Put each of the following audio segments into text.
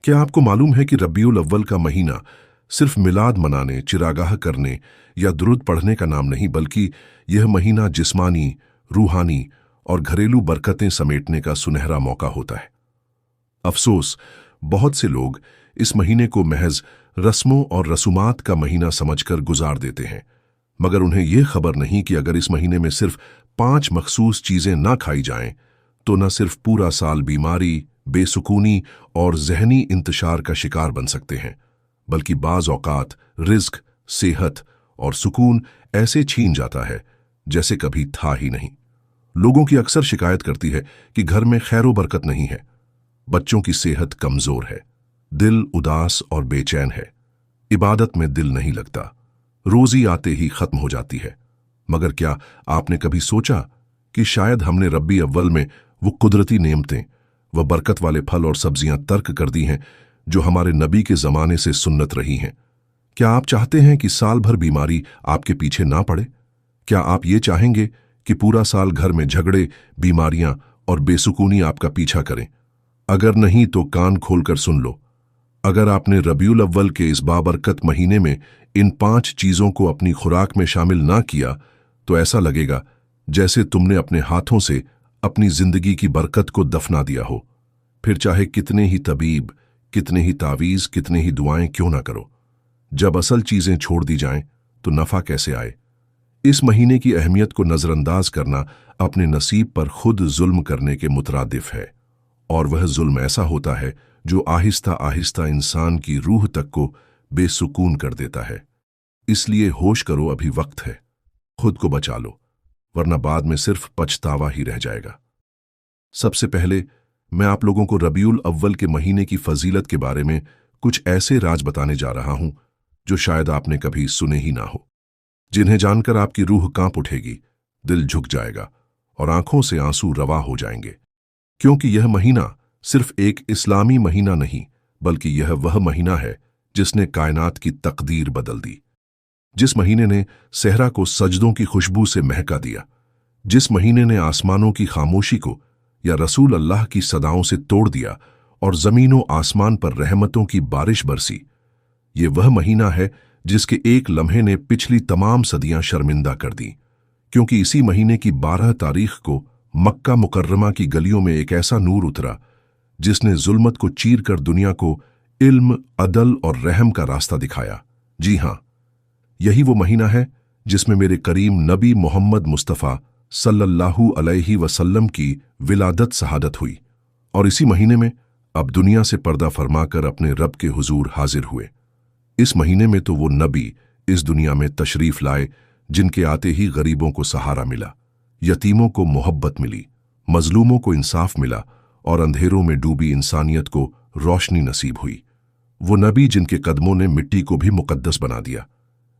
क्या आपको मालूम है कि रबीउल अव्वल का महीना सिर्फ मिलाद मनाने, चिरागाह करने या दुरूद पढ़ने का नाम नहीं, बल्कि यह महीना जिस्मानी, रूहानी और घरेलू बरकतें समेटने का सुनहरा मौका होता है। अफसोस, बहुत से लोग इस महीने को महज रस्मों और रसूमात का महीना समझकर गुजार देते हैं, मगर उन्हें यह खबर नहीं कि अगर इस महीने में सिर्फ 5 मखसूस चीजें ना खाई जाएं, तो न सिर्फ पूरा साल बीमारी, बेसुकूनी और जहनी इंतशार का शिकार बन सकते हैं, बल्कि बाज औकात रिज्क, सेहत और सुकून ऐसे छीन जाता है जैसे कभी था ही नहीं। लोगों की अक्सर शिकायत करती है कि घर में खैरो बरकत नहीं है, बच्चों की सेहत कमजोर है, दिल उदास और बेचैन है, इबादत में दिल नहीं लगता, रोजी आते ही खत्म हो जाती है। मगर क्या आपने कभी सोचा कि शायद हमने रब्बी अव्वल में वो कुदरती नेमतें, वह बरकत वाले फल और सब्जियां तर्क कर दी हैं जो हमारे नबी के जमाने से सुन्नत रही हैं? क्या आप चाहते हैं कि साल भर बीमारी आपके पीछे ना पड़े? क्या आप ये चाहेंगे कि पूरा साल घर में झगड़े, बीमारियां और बेसुकूनी आपका पीछा करें? अगर नहीं तो कान खोलकर सुन लो। अगर आपने रबीउल अव्वल के इस बाबरकत महीने में इन 5 चीजों को अपनी खुराक में शामिल ना किया, तो ऐसा लगेगा जैसे तुमने अपने हाथों से अपनी जिंदगी की बरकत को दफना दिया हो। फिर चाहे कितने ही तबीब, कितने ही तावीज, कितने ही दुआएं क्यों ना करो, जब असल चीजें छोड़ दी जाएं तो नफा कैसे आए? इस महीने की अहमियत को नजरअंदाज करना अपने नसीब पर खुद जुल्म करने के मुतरादिफ है, और वह जुल्म ऐसा होता है जो आहिस्ता आहिस्ता इंसान की रूह तक को बेसुकून कर देता है। इसलिए होश करो, अभी वक्त है, खुद को बचा लो, वरना बाद में सिर्फ पछतावा ही रह जाएगा। सबसे पहले मैं आप लोगों को रबीउल अव्वल के महीने की फजीलत के बारे में कुछ ऐसे राज बताने जा रहा हूं जो शायद आपने कभी सुने ही ना हो, जिन्हें जानकर आपकी रूह कांप उठेगी, दिल झुक जाएगा और आंखों से आंसू रवा हो जाएंगे। क्योंकि यह महीना सिर्फ एक इस्लामी महीना नहीं, बल्कि यह वह महीना है जिसने कायनात की तकदीर बदल दी, जिस महीने ने सहरा को सजदों की खुशबू से महका दिया, जिस महीने ने आसमानों की खामोशी को या रसूल अल्लाह की सदाओं से तोड़ दिया और जमीनों आसमान पर रहमतों की बारिश बरसी। ये वह महीना है जिसके एक लम्हे ने पिछली तमाम सदियां शर्मिंदा कर दी, क्योंकि इसी महीने की 12 तारीख को मक्का मुकर्रमा की गलियों में एक ऐसा नूर उतरा जिसने जुल्मत को चीर कर दुनिया को इल्म, अदल और रहम का रास्ता दिखाया। जी हां, यही वो महीना है जिसमें मेरे करीम नबी मोहम्मद मुस्तफ़ा सल्लल्लाहु अलैहि वसल्लम की विलादत शहादत हुई, और इसी महीने में अब दुनिया से पर्दा फरमाकर अपने रब के हुजूर हाजिर हुए। इस महीने में तो वो नबी इस दुनिया में तशरीफ लाए जिनके आते ही गरीबों को सहारा मिला, यतीमों को मोहब्बत मिली, मजलूमों को इंसाफ मिला और अंधेरों में डूबी इंसानियत को रोशनी नसीब हुई। वो नबी जिनके कदमों ने मिट्टी को भी मुकद्दस बना दिया,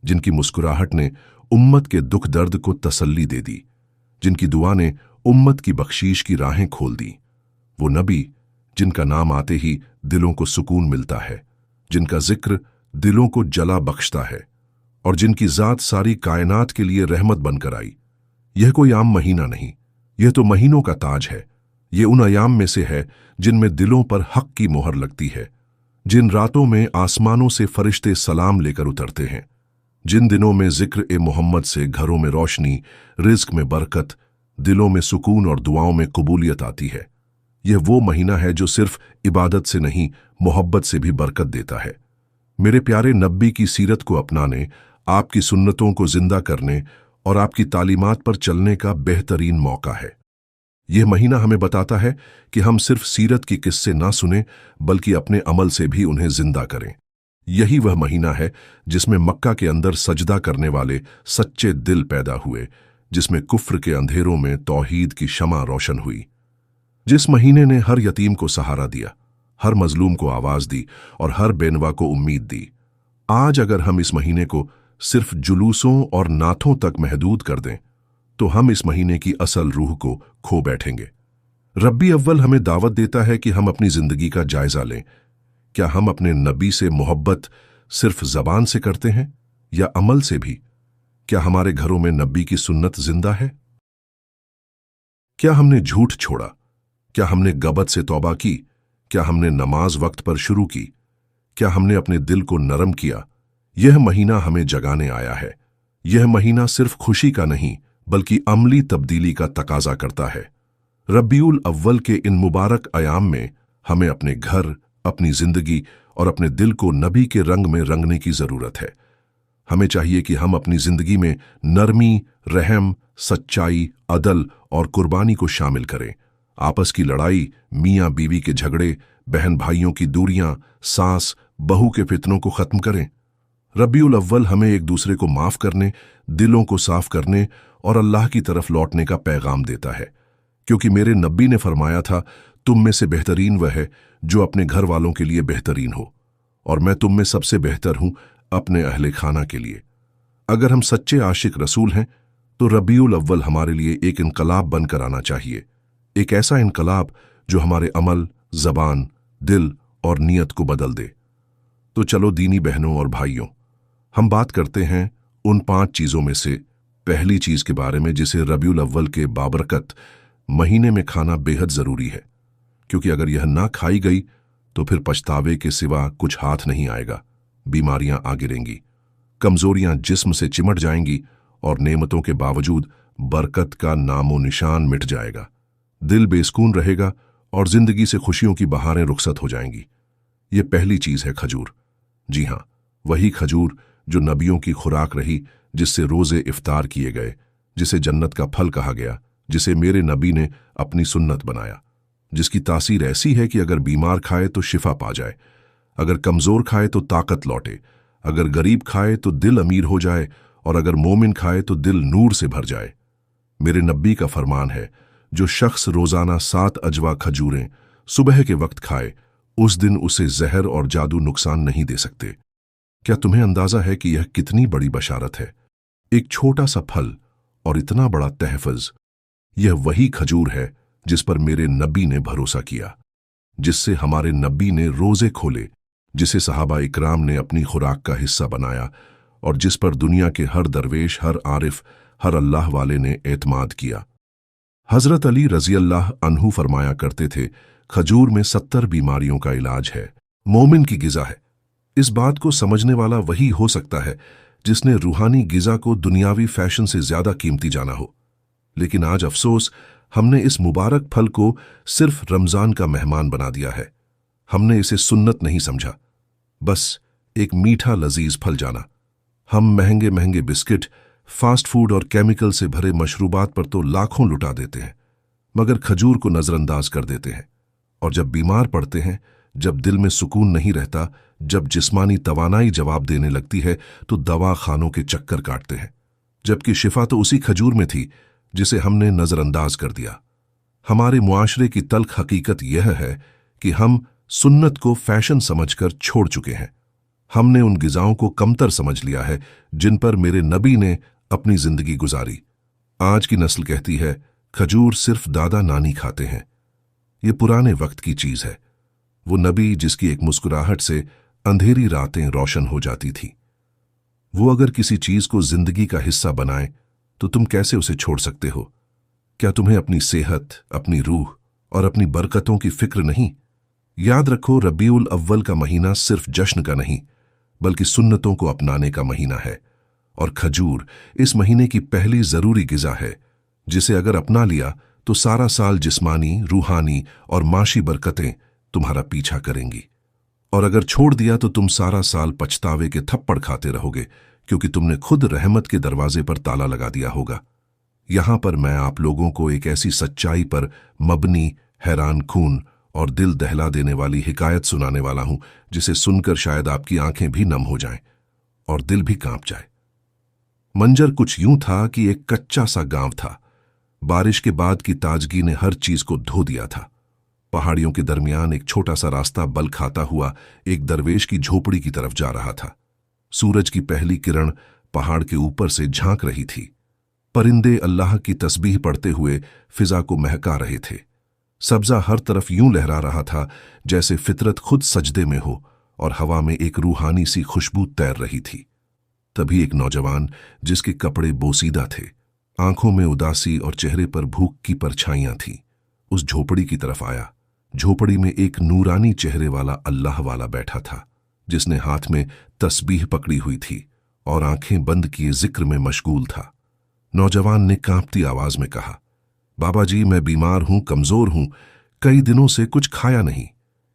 जिनकी मुस्कुराहट ने उम्मत के दुख दर्द को तसल्ली दे दी, जिनकी दुआ ने उम्मत की बख्शीश की राहें खोल दी। वो नबी जिनका नाम आते ही दिलों को सुकून मिलता है, जिनका जिक्र दिलों को जला बख्शता है और जिनकी जात सारी कायनात के लिए रहमत बनकर आई। यह कोई आम महीना नहीं, यह तो महीनों का ताज है। ये उन अयाम में से है जिनमें दिलों पर हक की मोहर लगती है, जिन रातों में आसमानों से फरिश्ते सलाम लेकर उतरते हैं, जिन दिनों में जिक्र ए मोहम्मद से घरों में रोशनी, रिज्क में बरकत, दिलों में सुकून और दुआओं में कबूलियत आती है। यह वो महीना है जो सिर्फ इबादत से नहीं, मोहब्बत से भी बरकत देता है। मेरे प्यारे नब्बी की सीरत को अपनाने, आपकी सुन्नतों को जिंदा करने और आपकी तालीमात पर चलने का बेहतरीन मौका है। यह महीना हमें बताता है कि हम सिर्फ सीरत की किस्से ना सुने, बल्कि अपने अमल से भी उन्हें जिंदा करें। यही वह महीना है जिसमें मक्का के अंदर सजदा करने वाले सच्चे दिल पैदा हुए, जिसमें कुफ्र के अंधेरों में तौहीद की शमा रोशन हुई, जिस महीने ने हर यतीम को सहारा दिया, हर मजलूम को आवाज दी और हर बेनवा को उम्मीद दी। आज अगर हम इस महीने को सिर्फ जुलूसों और नाथों तक महदूद कर दें, तो हम इस महीने की असल रूह को खो बैठेंगे। रब्बी अव्वल हमें दावत देता है कि हम अपनी जिंदगी का जायजा लें। क्या हम अपने नबी से मोहब्बत सिर्फ जबान से करते हैं या अमल से भी? क्या हमारे घरों में नबी की सुन्नत जिंदा है? क्या हमने झूठ छोड़ा? क्या हमने गबत से तौबा की? क्या हमने नमाज वक्त पर शुरू की? क्या हमने अपने दिल को नरम किया? यह महीना हमें जगाने आया है। यह महीना सिर्फ खुशी का नहीं बल्कि अमली तब्दीली का तकाजा करता है। रब्बीउल अव्वल के इन मुबारक अयाम में हमें अपने घर, अपनी जिंदगी और अपने दिल को नबी के रंग में रंगने की जरूरत है। हमें चाहिए कि हम अपनी जिंदगी में नरमी, रहम, सच्चाई, अदल और कुर्बानी को शामिल करें। आपस की लड़ाई, मियाँ बीवी के झगड़े, बहन भाइयों की दूरियां, सास बहू के फितनों को खत्म करें। रब्बीउल अव्वल हमें एक दूसरे को माफ करने, दिलों को साफ करने और अल्लाह की तरफ लौटने का पैगाम देता है, क्योंकि मेरे नबी ने फरमाया था, तुम में से बेहतरीन वह है जो अपने घर वालों के लिए बेहतरीन हो, और मैं तुम में सबसे बेहतर हूं अपने अहले खाना के लिए। अगर हम सच्चे आशिक रसूल हैं तो रब्बीउल अव्वल हमारे लिए एक इनकलाब बनकर आना चाहिए, एक ऐसा इनकलाब जो हमारे अमल, जबान, दिल और नीयत को बदल दे। तो चलो दीनी बहनों और भाइयों, हम बात करते हैं उन 5 चीजों में से पहली चीज के बारे में जिसे रब्बीउल अव्वल के बाबरकत महीने में खाना बेहद जरूरी है, क्योंकि अगर यह ना खाई गई तो फिर पछतावे के सिवा कुछ हाथ नहीं आएगा। बीमारियां आ गिरेंगी, कमजोरियां जिस्म से चिमट जाएंगी और नेमतों के बावजूद बरकत का नामो निशान मिट जाएगा। दिल बेसुकून रहेगा और जिंदगी से खुशियों की बहारें रुखसत हो जाएंगी। ये पहली चीज है खजूर। जी हां, वही खजूर जो नबियों की खुराक रही, जिससे रोजे इफ्तार किए गए, जिसे जन्नत का फल कहा गया, जिसे मेरे नबी ने अपनी सुन्नत बनाया, जिसकी तासीर ऐसी है कि अगर बीमार खाए तो शिफा पा जाए, अगर कमजोर खाए तो ताकत लौटे, अगर गरीब खाए तो दिल अमीर हो जाए और अगर मोमिन खाए तो दिल नूर से भर जाए। मेरे नब्बी का फरमान है, जो शख्स रोजाना 7 अजवा खजूरें सुबह के वक्त खाए, उस दिन उसे जहर और जादू नुकसान नहीं दे सकते। क्या तुम्हें अंदाजा है कि यह कितनी बड़ी बशारत है? एक छोटा सा फल और इतना बड़ा तहफ़्ज़। यह वही खजूर है जिस पर मेरे नबी ने भरोसा किया, जिससे हमारे नबी ने रोजे खोले, जिसे सहाबा इकराम ने अपनी खुराक का हिस्सा बनाया और जिस पर दुनिया के हर दरवेश, हर आरिफ, हर अल्लाह वाले ने एतमाद किया। हजरत अली रजी अल्लाह अन्हु फरमाया करते थे, खजूर में 70 बीमारियों का इलाज है, मोमिन की गिज़ा है। इस बात को समझने वाला वही हो सकता है जिसने रूहानी गिज़ा को दुनियावी फैशन से ज्यादा कीमती जाना हो। लेकिन आज अफसोस, हमने इस मुबारक फल को सिर्फ रमजान का मेहमान बना दिया है। हमने इसे सुन्नत नहीं समझा, बस एक मीठा लजीज फल जाना। हम महंगे महंगे बिस्किट, फास्ट फूड और केमिकल से भरे मशरूबात पर तो लाखों लुटा देते हैं, मगर खजूर को नजरअंदाज कर देते हैं। और जब बीमार पड़ते हैं, जब दिल में सुकून नहीं रहता, जब जिस्मानी तवानाई जवाब देने लगती है, तो दवा खानों के चक्कर काटते हैं, जबकि शिफा तो उसी खजूर में थी जिसे हमने नजरअंदाज कर दिया। हमारे मुआशरे की तल्ख हकीकत यह है कि हम सुन्नत को फैशन समझकर छोड़ चुके हैं। हमने उन गिजाओं को कमतर समझ लिया है जिन पर मेरे नबी ने अपनी जिंदगी गुजारी। आज की नस्ल कहती है, खजूर सिर्फ दादा नानी खाते हैं। ये पुराने वक्त की चीज है। वो नबी जिसकी एक मुस्कुराहट से अंधेरी रातें रोशन हो जाती थी, वो अगर किसी चीज को जिंदगी का हिस्सा बनाए तो तुम कैसे उसे छोड़ सकते हो? क्या तुम्हें अपनी सेहत, अपनी रूह और अपनी बरकतों की फिक्र नहीं? याद रखो, रब्बीउल अव्वल का महीना सिर्फ जश्न का नहीं बल्कि सुन्नतों को अपनाने का महीना है, और खजूर इस महीने की पहली जरूरी गिजा है, जिसे अगर अपना लिया तो सारा साल जिस्मानी, रूहानी और माशी बरकतें तुम्हारा पीछा करेंगी, और अगर छोड़ दिया तो तुम सारा साल पछतावे के थप्पड़ खाते रहोगे, क्योंकि तुमने खुद रहमत के दरवाजे पर ताला लगा दिया होगा। यहां पर मैं आप लोगों को एक ऐसी सच्चाई पर मबनी, हैरान खून और दिल दहला देने वाली हिकायत सुनाने वाला हूं, जिसे सुनकर शायद आपकी आंखें भी नम हो जाएं और दिल भी कांप जाए। मंजर कुछ यूं था कि एक कच्चा सा गांव था। बारिश के बाद की ताजगी ने हर चीज को धो दिया था। पहाड़ियों के दरमियान एक छोटा सा रास्ता बल खाता हुआ एक दरवेश की झोपड़ी की तरफ जा रहा था। सूरज की पहली किरण पहाड़ के ऊपर से झांक रही थी। परिंदे अल्लाह की तस्बीह पढ़ते हुए फिजा को महका रहे थे। सब्जा हर तरफ यूं लहरा रहा था जैसे फितरत खुद सजदे में हो, और हवा में एक रूहानी सी खुशबू तैर रही थी। तभी एक नौजवान, जिसके कपड़े बोसीदा थे, आंखों में उदासी और चेहरे पर भूख की परछाइयां थीं, उस झोपड़ी की तरफ आया। झोपड़ी में एक नूरानी चेहरे वाला अल्लाह वाला बैठा था, जिसने हाथ में तस्बीह पकड़ी हुई थी और आंखें बंद किए जिक्र में मशगूल था। नौजवान ने कांपती आवाज में कहा, बाबा जी, मैं बीमार हूं, कमजोर हूं, कई दिनों से कुछ खाया नहीं।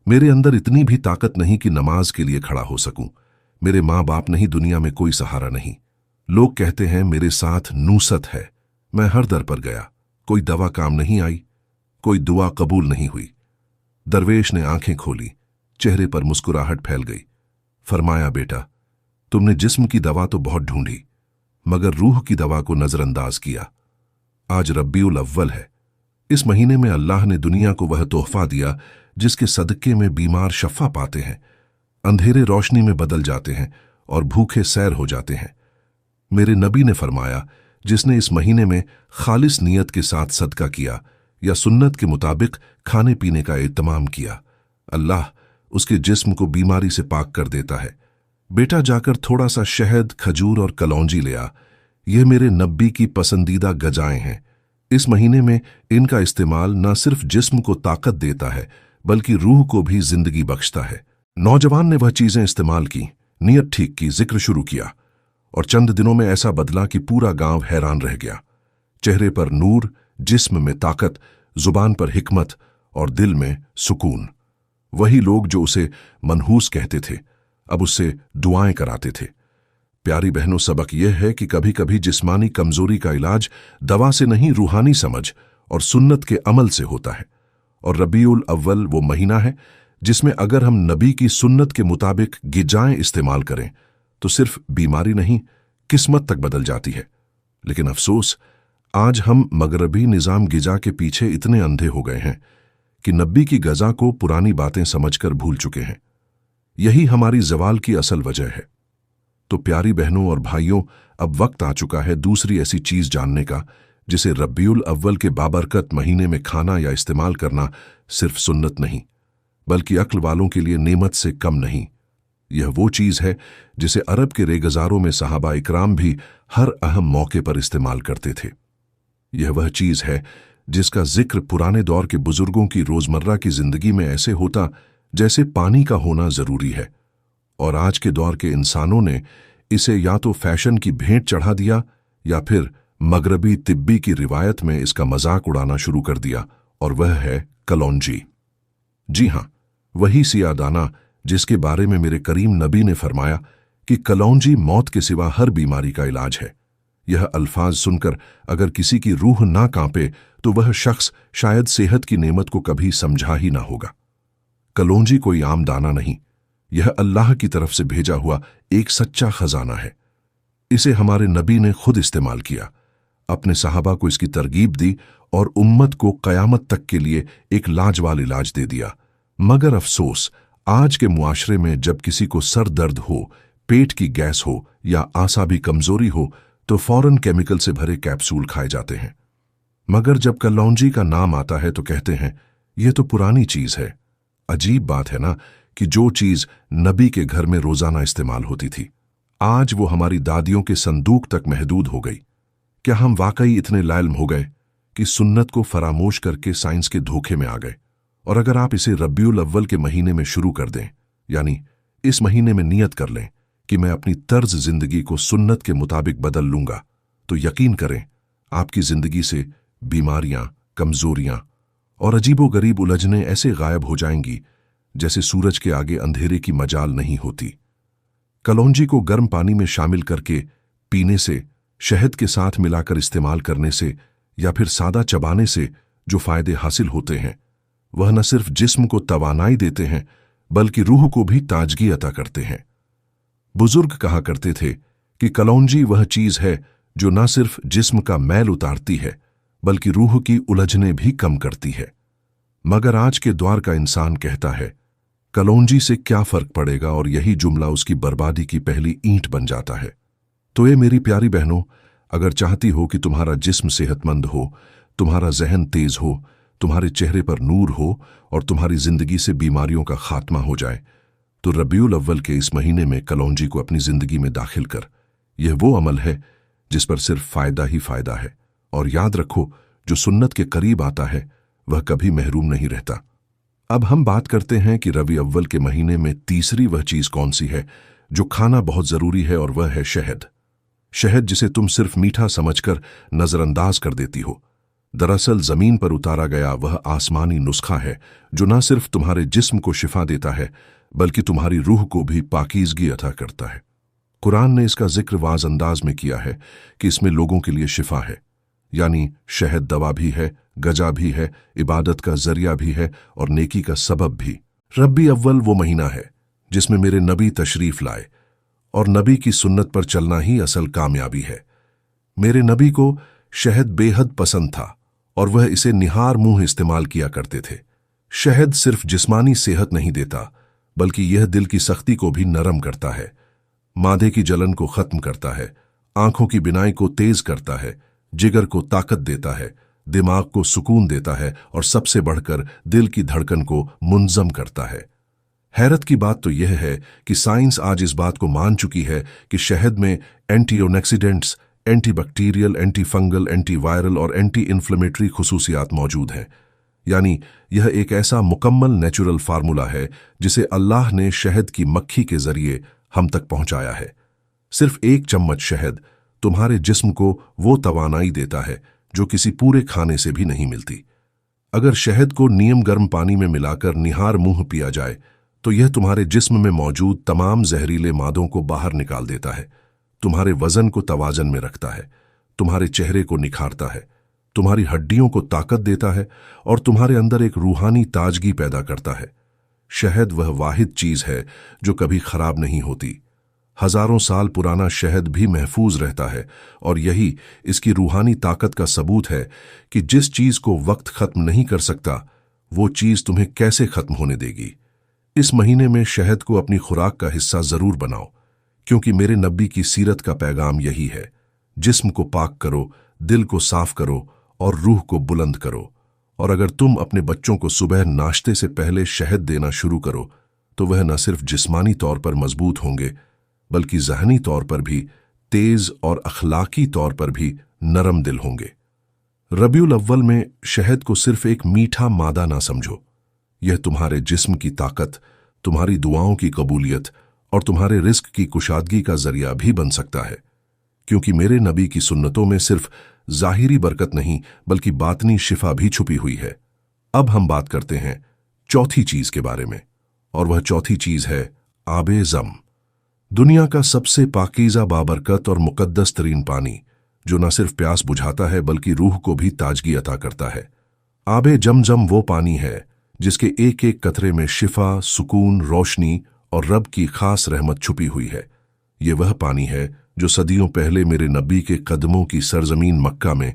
मेरे अंदर इतनी भी ताकत नहीं कि नमाज के लिए खड़ा हो सकूं। मेरे माँ बाप नहीं, दुनिया में कोई सहारा नहीं। लोग कहते हैं मेरे साथ नूसत है। मैं हर दर पर गया, कोई दवा काम नहीं आई, कोई दुआ कबूल नहीं हुई। दरवेश ने आंखें खोली, चेहरे पर मुस्कुराहट फैल गई। फरमाया, बेटा, तुमने जिस्म की दवा तो बहुत ढूंढी, मगर रूह की दवा को नजरअंदाज किया। आज रब्बीउल अव्वल है। इस महीने में अल्लाह ने दुनिया को वह तोहफा दिया जिसके सदके में बीमार शफा पाते हैं, अंधेरे रोशनी में बदल जाते हैं और भूखे सैर हो जाते हैं। मेरे नबी ने फरमाया, जिसने इस महीने में खालिस नियत के साथ सदका किया या सुन्नत के मुताबिक खाने पीने का एहतमाम किया, अल्लाह उसके जिस्म को बीमारी से पाक कर देता है। बेटा, जाकर थोड़ा सा शहद, खजूर और कलौंजी ले आ। यह मेरे नब्बी की पसंदीदा गजाएं हैं। इस महीने में इनका इस्तेमाल न सिर्फ जिस्म को ताकत देता है बल्कि रूह को भी जिंदगी बख्शता है। नौजवान ने वह चीजें इस्तेमाल की, नियत ठीक की, जिक्र शुरू किया और चंद दिनों में ऐसा बदला कि पूरा गांव हैरान रह गया। चेहरे पर नूर, जिस्म में ताकत, जुबान पर हिकमत और दिल में सुकून। वही लोग जो उसे मनहूस कहते थे, अब उससे दुआएं कराते थे। प्यारी बहनों, सबक यह है कि कभी कभी जिस्मानी कमजोरी का इलाज दवा से नहीं, रूहानी समझ और सुन्नत के अमल से होता है। और रबीउल अव्वल वो महीना है जिसमें अगर हम नबी की सुन्नत के मुताबिक गिजाएं इस्तेमाल करें तो सिर्फ बीमारी नहीं, किस्मत तक बदल जाती है। लेकिन अफसोस, आज हम मगरबी निजाम गिजा के पीछे इतने अंधे हो गए हैं कि नबी की गजा को पुरानी बातें समझकर भूल चुके हैं। यही हमारी जवाल की असल वजह है। तो प्यारी बहनों और भाइयों, अब वक्त आ चुका है दूसरी ऐसी चीज जानने का जिसे रब्बीउल अव्वल के बाबरकत महीने में खाना या इस्तेमाल करना सिर्फ सुन्नत नहीं बल्कि अक्ल वालों के लिए नेमत से कम नहीं। यह वो चीज है जिसे अरब के रेगजारों में सहाबा इकराम भी हर अहम मौके पर इस्तेमाल करते थे। यह वह चीज है जिसका जिक्र पुराने दौर के बुजुर्गों की रोजमर्रा की जिंदगी में ऐसे होता जैसे पानी का होना जरूरी है, और आज के दौर के इंसानों ने इसे या तो फैशन की भेंट चढ़ा दिया या फिर मगरबी तिब्बी की रिवायत में इसका मजाक उड़ाना शुरू कर दिया, और वह है कलौंजी। जी हां, वही सियादाना जिसके बारे में मेरे करीम नबी ने फरमाया कि कलौंजी मौत के सिवा हर बीमारी का इलाज है। यह अल्फाज सुनकर अगर किसी की रूह ना कांपे तो वह शख्स शायद सेहत की नेमत को कभी समझा ही ना होगा। कलौंजी कोई आम दाना नहीं, यह अल्लाह की तरफ से भेजा हुआ एक सच्चा खजाना है। इसे हमारे नबी ने खुद इस्तेमाल किया, अपने सहाबा को इसकी तरगीब दी और उम्मत को कयामत तक के लिए एक लाजवाब इलाज दे दिया। मगर अफसोस, आज के मुआशरे में जब किसी को सर दर्द हो, पेट की गैस हो या आसाबी कमजोरी हो तो फौरन केमिकल से भरे कैप्सूल खाए जाते हैं। मगर जब कलौंजी का नाम आता है तो कहते हैं यह तो पुरानी चीज है। अजीब बात है ना कि जो चीज नबी के घर में रोजाना इस्तेमाल होती थी, आज वो हमारी दादियों के संदूक तक महदूद हो गई। क्या हम वाकई इतने लाइल्म हो गए कि सुन्नत को फरामोश करके साइंस के धोखे में आ गए? और अगर आप इसे रब्बीउल अव्वल के महीने में शुरू कर दें, यानी इस महीने में नियत कर लें कि मैं अपनी तर्ज जिंदगी को सुन्नत के मुताबिक बदल लूंगा, तो यकीन करें आपकी जिंदगी से बीमारियां, कमजोरियां और अजीबोगरीब उलझनें ऐसे गायब हो जाएंगी जैसे सूरज के आगे अंधेरे की मजाल नहीं होती। कलौंजी को गर्म पानी में शामिल करके पीने से, शहद के साथ मिलाकर इस्तेमाल करने से या फिर सादा चबाने से जो फायदे हासिल होते हैं वह न सिर्फ जिस्म को तवानाई देते हैं बल्कि रूह को भी ताजगी अता करते हैं। बुजुर्ग कहा करते थे कि कलौंजी वह चीज है जो न सिर्फ जिस्म का मैल उतारती है बल्कि रूह की उलझने भी कम करती है। मगर आज के दौर का इंसान कहता है कलौंजी से क्या फर्क पड़ेगा, और यही जुमला उसकी बर्बादी की पहली ईंट बन जाता है। तो ये मेरी प्यारी बहनों, अगर चाहती हो कि तुम्हारा जिस्म सेहतमंद हो, तुम्हारा जहन तेज हो, तुम्हारे चेहरे पर नूर हो और तुम्हारी जिंदगी से बीमारियों का खात्मा हो जाए, तो रब्बीउल अव्वल के इस महीने में कलौंजी को अपनी जिंदगी में दाखिल कर। यह वो अमल है जिस पर सिर्फ फायदा ही फायदा है। और याद रखो, जो सुन्नत के करीब आता है वह कभी महरूम नहीं रहता। अब हम बात करते हैं कि रबी अव्वल के महीने में तीसरी वह चीज कौन सी है जो खाना बहुत जरूरी है, और वह है शहद। शहद जिसे तुम सिर्फ मीठा समझकर नजरअंदाज कर देती हो, दरअसल जमीन पर उतारा गया वह आसमानी नुस्खा है जो न सिर्फ तुम्हारे जिस्म को शिफा देता है बल्कि तुम्हारी रूह को भी पाकीज़गी अता करता है। कुरान ने इसका जिक्र वाज अंदाज में किया है कि इसमें लोगों के लिए शिफा है, यानी शहद दवा भी है, गजा भी है, इबादत का जरिया भी है और नेकी का सबब भी। रबी अव्वल वो महीना है जिसमें मेरे नबी तशरीफ लाए, और नबी की सुन्नत पर चलना ही असल कामयाबी है। मेरे नबी को शहद बेहद पसंद था और वह इसे निहार मुंह इस्तेमाल किया करते थे। शहद सिर्फ जिस्मानी सेहत नहीं देता बल्कि यह दिल की सख्ती को भी नरम करता है, मादे की जलन को खत्म करता है, आंखों की बिनाई को तेज करता है, जिगर को ताकत देता है, दिमाग को सुकून देता है और सबसे बढ़कर दिल की धड़कन को मुंजम करता है। हैरत की बात तो यह है कि साइंस आज इस बात को मान चुकी है कि शहद में antioxidants, antibacterial, anti fungal, anti viral और एंटी इन्फ्लेमेटरी खुसूसियात मौजूद हैं। यानी यह एक ऐसा मुकम्मल नेचुरल फार्मूला है जिसे अल्लाह ने शहद की मक्खी के जरिए हम तक पहुंचाया है। सिर्फ एक चम्मच शहद तुम्हारे जिस्म को वो तवानाई देता है जो किसी पूरे खाने से भी नहीं मिलती। अगर शहद को नियम गर्म पानी में मिलाकर निहार मुंह पिया जाए तो यह तुम्हारे जिस्म में मौजूद तमाम जहरीले मादों को बाहर निकाल देता है, तुम्हारे वजन को तवाजन में रखता है, तुम्हारे चेहरे को निखारता है, तुम्हारी हड्डियों को ताकत देता है और तुम्हारे अंदर एक रूहानी ताजगी पैदा करता है। शहद वह वाहिद चीज है जो कभी खराब नहीं होती। हजारों साल पुराना शहद भी महफूज रहता है और यही इसकी रूहानी ताकत का सबूत है कि जिस चीज को वक्त खत्म नहीं कर सकता वो चीज तुम्हें कैसे खत्म होने देगी। इस महीने में शहद को अपनी खुराक का हिस्सा जरूर बनाओ, क्योंकि मेरे नबी की सीरत का पैगाम यही है, जिस्म को पाक करो, दिल को साफ करो और रूह को बुलंद करो। और अगर तुम अपने बच्चों को सुबह नाश्ते से पहले शहद देना शुरू करो तो वह न सिर्फ जिस्मानी तौर पर मजबूत होंगे बल्कि ज़हनी तौर पर भी तेज और अखलाकी तौर पर भी नरम दिल होंगे। रबीउल अव्वल में शहद को सिर्फ एक मीठा मादा ना समझो, यह तुम्हारे जिस्म की ताकत, तुम्हारी दुआओं की कबूलियत और तुम्हारे रिस्क की कुशादगी का जरिया भी बन सकता है, क्योंकि मेरे नबी की सुन्नतों में सिर्फ जाहिरी बरकत नहीं बल्कि बातनी शिफा भी छुपी हुई है। अब हम बात करते हैं चौथी चीज के बारे में, और वह चौथी चीज है आबे जम, दुनिया का सबसे पाकीज़ा, बाबरकत और मुकद्दस तरीन पानी जो न सिर्फ प्यास बुझाता है बल्कि रूह को भी ताजगी अता करता है। आबे जमजम वो पानी है जिसके एक एक कतरे में शिफा, सुकून, रोशनी और रब की खास रहमत छुपी हुई है। ये वह पानी है जो सदियों पहले मेरे नबी के कदमों की सरजमीन मक्का में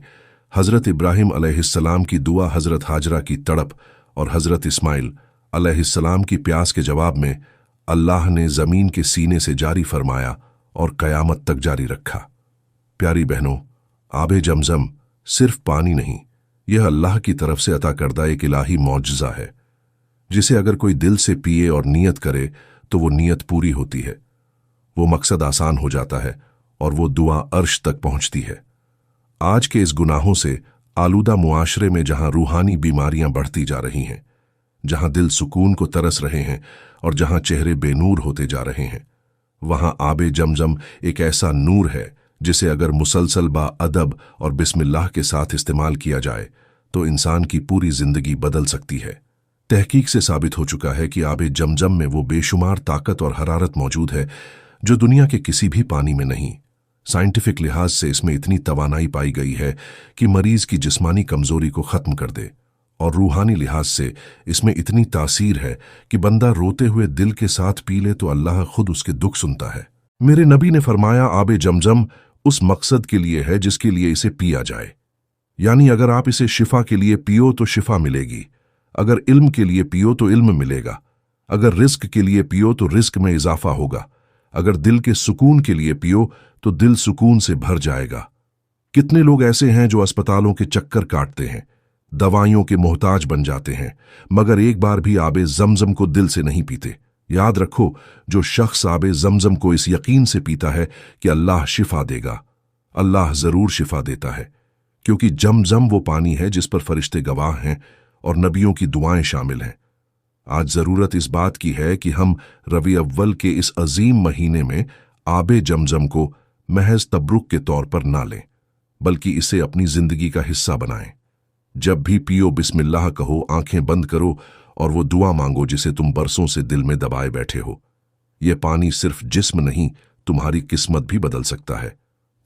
हज़रत इब्राहिम अलैहिस्सलाम की दुआ, हज़रत हाजरा की तड़प और हज़रत इस्माइल अलैहिस्सलाम की प्यास के जवाब में अल्लाह ने ज़मीन के सीने से जारी फरमाया और क़यामत तक जारी रखा। प्यारी बहनों, आबे जमजम सिर्फ पानी नहीं, यह अल्लाह की तरफ से अता करदा एक इलाही मौजज़ा है, जिसे अगर कोई दिल से पिए और नियत करे तो वो नियत पूरी होती है, वो मकसद आसान हो जाता है और वो दुआ अर्श तक पहुंचती है। आज के इस गुनाहों से आलूदा मुआशरे में जहां रूहानी बीमारियां बढ़ती जा रही हैं, जहां दिल सुकून को तरस रहे हैं और जहां चेहरे बेनूर होते जा रहे हैं, वहां आबे जमजम एक ऐसा नूर है जिसे अगर मुसलसल बा अदब और बिस्मिल्लाह के साथ इस्तेमाल किया जाए तो इंसान की पूरी जिंदगी बदल सकती है। तहकीक से साबित हो चुका है कि आबे जमजम में वो बेशुमार ताकत और हरारत मौजूद है जो दुनिया के किसी भी पानी में नहीं। साइंटिफिक लिहाज से इसमें इतनी तवानाई पाई गई है कि मरीज की जिस्मानी कमजोरी को खत्म कर दे, और रूहानी लिहाज से इसमें इतनी तासीर है कि बंदा रोते हुए दिल के साथ पी ले तो अल्लाह खुद उसके दुख सुनता है। मेरे नबी ने फरमाया, आबे जमजम उस मकसद के लिए है जिसके लिए इसे पिया जाए, यानी अगर आप इसे शिफा के लिए पियो तो शिफा मिलेगी, अगर इल्म के लिए पियो तो इल्म मिलेगा, अगर रिस्क के लिए पियो तो रिस्क में इजाफा होगा, अगर दिल के सुकून के लिए पियो तो दिल सुकून से भर जाएगा। कितने लोग ऐसे हैं जो अस्पतालों के चक्कर काटते हैं, दवाइयों के मोहताज बन जाते हैं, मगर एक बार भी आबे जमजम को दिल से नहीं पीते। याद रखो, जो शख्स आबे जमजम को इस यकीन से पीता है कि अल्लाह शिफा देगा, अल्लाह जरूर शिफा देता है, क्योंकि जमजम वो पानी है जिस पर फरिश्ते गवाह हैं और नबियों की दुआएं शामिल हैं। आज जरूरत इस बात की है कि हम रबी अव्वल के इस अजीम महीने में आबे जमजम को महज तबरुक के तौर पर ना लें, बल्कि इसे अपनी जिंदगी का हिस्सा बनाएं। जब भी पियो बिस्मिल्लाह कहो, आंखें बंद करो और वो दुआ मांगो जिसे तुम बरसों से दिल में दबाए बैठे हो। यह पानी सिर्फ जिस्म नहीं, तुम्हारी किस्मत भी बदल सकता है।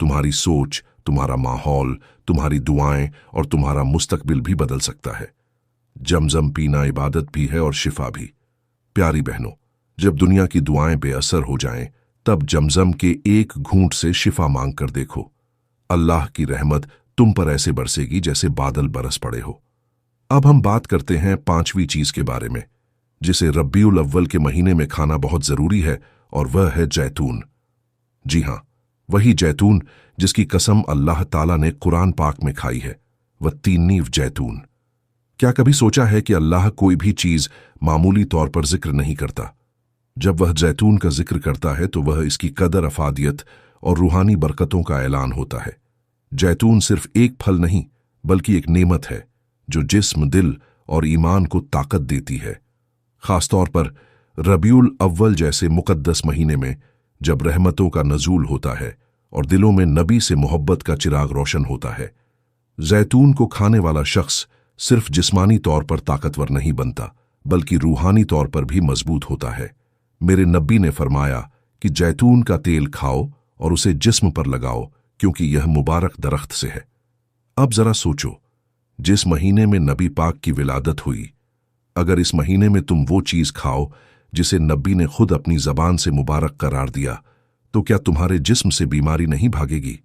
तुम्हारी सोच, तुम्हारा माहौल, तुम्हारी दुआएं और तुम्हारा मुस्तकबिल भी बदल सकता है। जमजम पीना इबादत भी है और शिफा भी। प्यारी बहनों, जब दुनिया की दुआएं बेअसर हो जाएं, तब जमजम के एक घूंट से शिफा मांग कर देखो। अल्लाह की रहमत तुम पर ऐसे बरसेगी जैसे बादल बरस पड़े हो। अब हम बात करते हैं पांचवी चीज के बारे में, जिसे रब्बीउल अव्वल के महीने में खाना बहुत जरूरी है, और वह है जैतून। जी हां, वही जैतून जिसकी कसम अल्लाह ताला ने कुरान पाक में खाई है, वह 3 नीव जैतून। क्या कभी सोचा है कि अल्लाह कोई भी चीज मामूली तौर पर जिक्र नहीं करता? जब वह जैतून का जिक्र करता है तो वह इसकी कदर, अफादियत और रूहानी बरकतों का ऐलान होता है। जैतून सिर्फ एक फल नहीं, बल्कि एक नेमत है जो जिस्म, दिल और ईमान को ताकत देती है। खासतौर पर रबीउल अव्वल जैसे मुकद्दस महीने में, जब रहमतों का नजूल होता है और दिलों में नबी से मोहब्बत का चिराग रोशन होता है। जैतून को खाने वाला शख्स सिर्फ जिस्मानी तौर पर ताकतवर नहीं बनता, बल्कि रूहानी तौर पर भी मजबूत होता है। मेरे नबी ने फरमाया कि जैतून का तेल खाओ और उसे जिस्म पर लगाओ, क्योंकि यह मुबारक दरख्त से है। अब जरा सोचो, जिस महीने में नबी पाक की विलादत हुई, अगर इस महीने में तुम वो चीज खाओ जिसे नबी ने खुद अपनी जबान से मुबारक करार दिया, तो क्या तुम्हारे जिस्म से बीमारी नहीं भागेगी?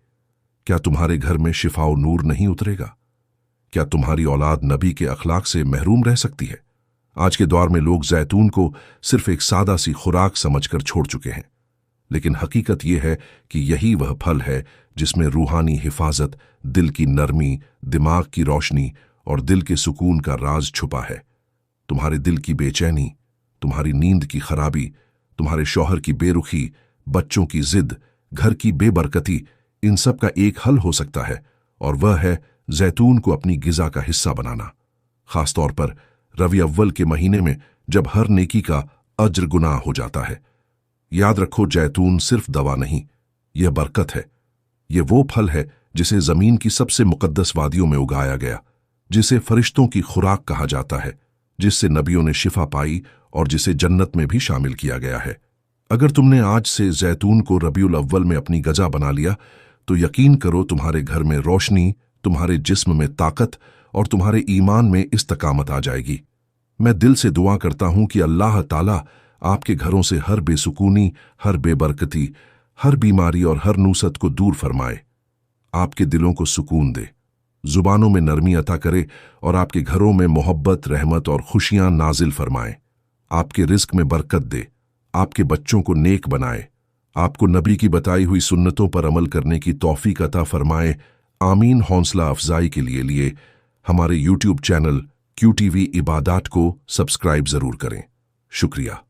क्या तुम्हारे घर में शिफा और नूर नहीं उतरेगा? क्या तुम्हारी औलाद नबी के अखलाक से महरूम रह सकती है? आज के दौर में लोग जैतून को सिर्फ एक सादा सी खुराक समझकर छोड़ चुके हैं, लेकिन हकीकत यह है कि यही वह फल है जिसमें रूहानी हिफाजत, दिल की नरमी, दिमाग की रोशनी और दिल के सुकून का राज छुपा है। तुम्हारे दिल की बेचैनी, तुम्हारी नींद की खराबी, तुम्हारे शौहर की बेरुखी, बच्चों की जिद, घर की बेबरकती, इन सब का एक हल हो सकता है, और वह है जैतून को अपनी गिजा का हिस्सा बनाना। खासतौर पर रबी अव्वल के महीने में, जब हर नेकी का अज्र गुना हो जाता है। याद रखो, जैतून सिर्फ दवा नहीं, यह बरकत है। यह वो फल है जिसे जमीन की सबसे मुकद्दस वादियों में उगाया गया, जिसे फरिश्तों की खुराक कहा जाता है, जिससे नबियों ने शिफा पाई और जिसे जन्नत में भी शामिल किया गया है। अगर तुमने आज से जैतून को रबीउल अव्वल में अपनी गजा बना लिया, तो यकीन करो तुम्हारे घर में रोशनी, तुम्हारे जिस्म में ताकत और तुम्हारे ईमान में इस्तकामत आ जाएगी। मैं दिल से दुआ करता हूं कि अल्लाह ताला आपके घरों से हर बेसुकूनी, हर बेबरकती, हर बीमारी और हर नूसत को दूर फरमाए, आपके दिलों को सुकून दे, जुबानों में नरमी अता करे और आपके घरों में मोहब्बत, रहमत और खुशियां नाजिल फरमाए। आपके रिस्क में बरकत दे, आपके बच्चों को नेक बनाए, आपको नबी की बताई हुई सुन्नतों पर अमल करने की तौफीक अता फरमाए। आमीन। हौसला अफजाई के लिए हमारे YouTube चैनल QTV इबादात को सब्सक्राइब जरूर करें। शुक्रिया।